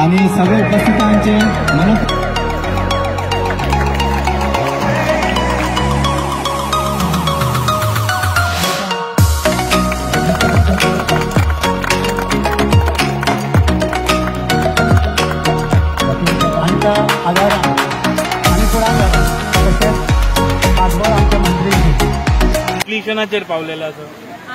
आणि सगळे उपस्थितांचे मन आधार आणि पुढे तसेच पाठबळ आमच्या मंत्री पावलेला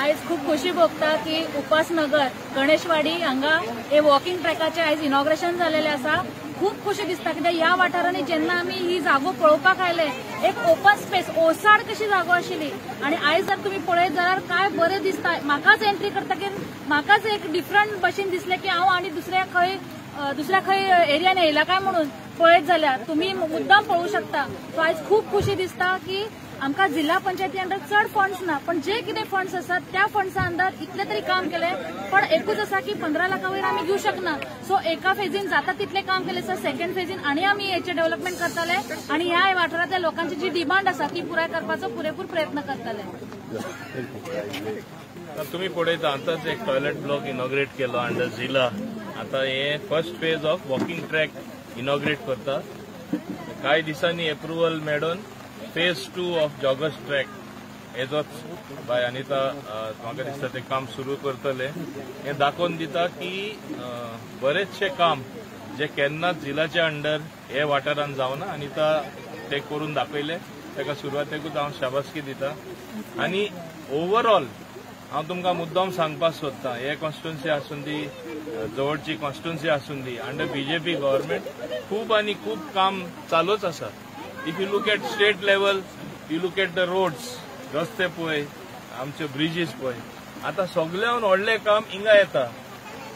आयज खूप खुशी भोगता की उपासनगर गणेशवाडी हांगा हे वॉकिंग ट्रॅकाचे आयज इनॉग्रेशन झालेले आसा। खूप खुशी दिसता कित्याक ह्या वाठारांनी जेन्ना आमी ही जागो पळोवपाक आयले एक ओपन स्पेस ओसाड कशी जागो आशिल्ली आणि आयज जर तुम्ही पळयत जाल्यार काय बरें दिसता। म्हाकाच एंट्री करतकीर म्हाकाच एक डिफरंट भशेन दिसले की हांव आनी दुसऱ्या खंय एरियान येयला काय म्हणून पळयत जाल्यार तुम्ही मुद्दाम पळोवू शकता। सो आयज खूप खुशी दिसता की आमकां जिल्हा पंचायती अंडर चड फंड्स ना पण जे कितें फंड्स आसात त्या फंड्सा अंडर इतले तरी काम केले पण एकूच आसा की 15 लाखा वयर आमी घेवं शकना। सो एका फेजीन जाता तितले काम केले सर सेकंड फेजीन आणि आमी हेचे डेव्हलपमेंट करतले आणि ह्या वाठारांतल्या लोकांची जी डिमांड आसा ती पुराय करपाचो पुरेपूर प्रयत्न करतले। तुम्ही पळयता आतांच एक टॉयलेट ब्लॉक इनॉग्रेट केलो अंडर जिल्हा। आता हे first phase of walking track inaugurate करता। कांय दिसांनी अप्रुव्हल मेळोन फेज 2 ऑफ जॉगर्स ट्रॅक हेजोच बाय अनिता म्हाका दिसता ते काम सुरू करतले। हे दाखोवन दिता की बरेचशे काम जे केन्नाच जिल्ह्याच्या अंडर हे वाठारांत जावना अनिता ते करून दाखयले ताका सुरवातेकूच हांव शाबासकी दिता। आणि ओवरऑल हांव तुमकां मुद्दाम सांगपाक सोदतां हे कॉन्स्टिट्युएन्सी आसून दी जवळची कॉन्स्टिट्युएन्सी आसून दी अंडर बीजेपी गव्हर्नमेंट खूब आनी खूब काम चालूच आसा। If you look at state level you look at the roads रस्ते पळय आमचे ब्रिजीस पळय आता सगळ्यान व्हडलें काम हिंगा येता।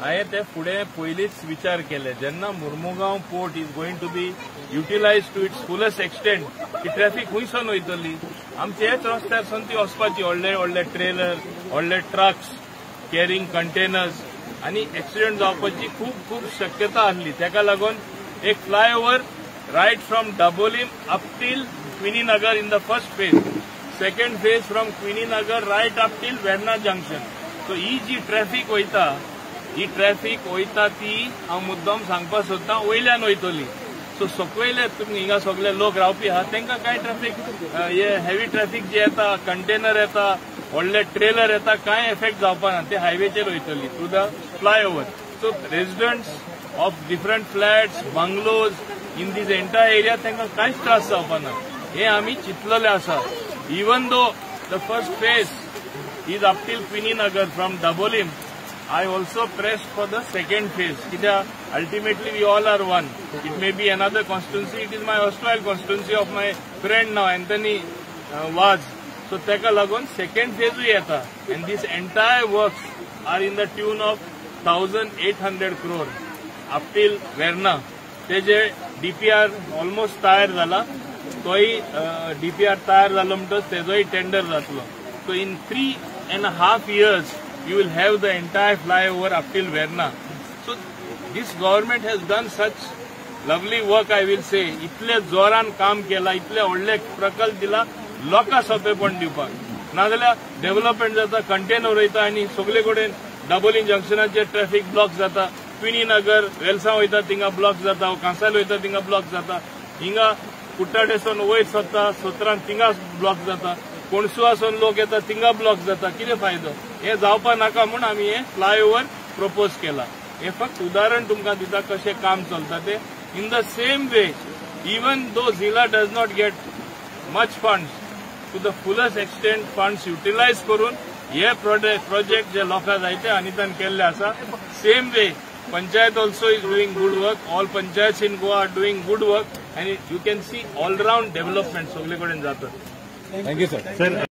हांवें ते फुडें पयलींच विचार केले जेन्ना Mormugao port is going to be utilise to its fullest extent की ट्रॅफिक खुंयसून वयतली आमचे हेच रस्त्यार ती वचपाची व्हडले व्हडले ट्रेलर व्हडले ट्रक्स कॅरिंग कंटेनर्स आणि एक्सिडेंट जावपाची खूब खूब शक्यता आसली। ताका लागून एक flyover right from Dabolim up till Queenie Nagar in the first phase, second phase from Queenie Nagar right up till Verna Junction. So he G traffic वयता ती हांव मुद्दाम सांगपाक सोदतां वयल्यान वयतली। सो सकयले तुमी हिंगा सगळे लोक रावपी आहात तांकां काय ट्रॅफिक हे हेवी ट्रॅफिक जे येता कंटेनर येता व्हडले ट्रेलर येता काय एफेक्ट जावपा ना ते हायवेचेर वयतली through the flyover. So residents of different flats bungalows in this entire area तांकां कांयच त्रास जावपा ना हे आमी चिंतलेले आसा। Even though the first phase is up till Queeny Nagar from Dabolim, I also pressed for the second phase कित्याक ultimately we all are one. It may be another constituency, it is my erstwhile constituency of my friend now Anthony Vaz. So ताका लागून second phase येता and these entire works are in the tune of 1800 crore up till Verna. तेजे DPR almost तयार जाला तोय DPR तयार जालो म्हणटच तेजोय tender जातलो। So in 3.5 years you will have the entire flyover up till Verna. So this government has done such lovely work I will say. इतले जोरान काम केला इतले व्हडले प्रकल्प दिला लोकां सोंपेपण दिवपाक नाजाल्यार डेव्हलपमेंट जाता कंटेनर वयता आनी सगळे कडेन Dabolim जंक्शनाचेर ट्रॅफिक ब्लॉक जाता क्विनी नगर वेलसा वयता थिंगा ब्लॉक जाता कांसाल वयता थिंगा ब्लॉक जाता हिंगा कुट्टाडेसून वयर सरता सोत्रान थिंगा ब्लॉक जाता कोणसुवासून लोक येता थिंगा ब्लॉक जाता कितें फायदो हे जावपा नाका म्हूण आमी हे फ्लायओव्हर प्रपोज केला। हे फक्त उदाहरण तुमकां दिता कशें काम चलता ते। In the same way even though जिल्हा does not get much funds to the fullest extent funds utilize करून हे प्रोजेक्ट जे लोकां जाय ते अनितान केल्ले आसा। Same way Panchayat also is doing good work. All panchayats in Goa are doing good work, and you can see all-round development. Thank you, sir.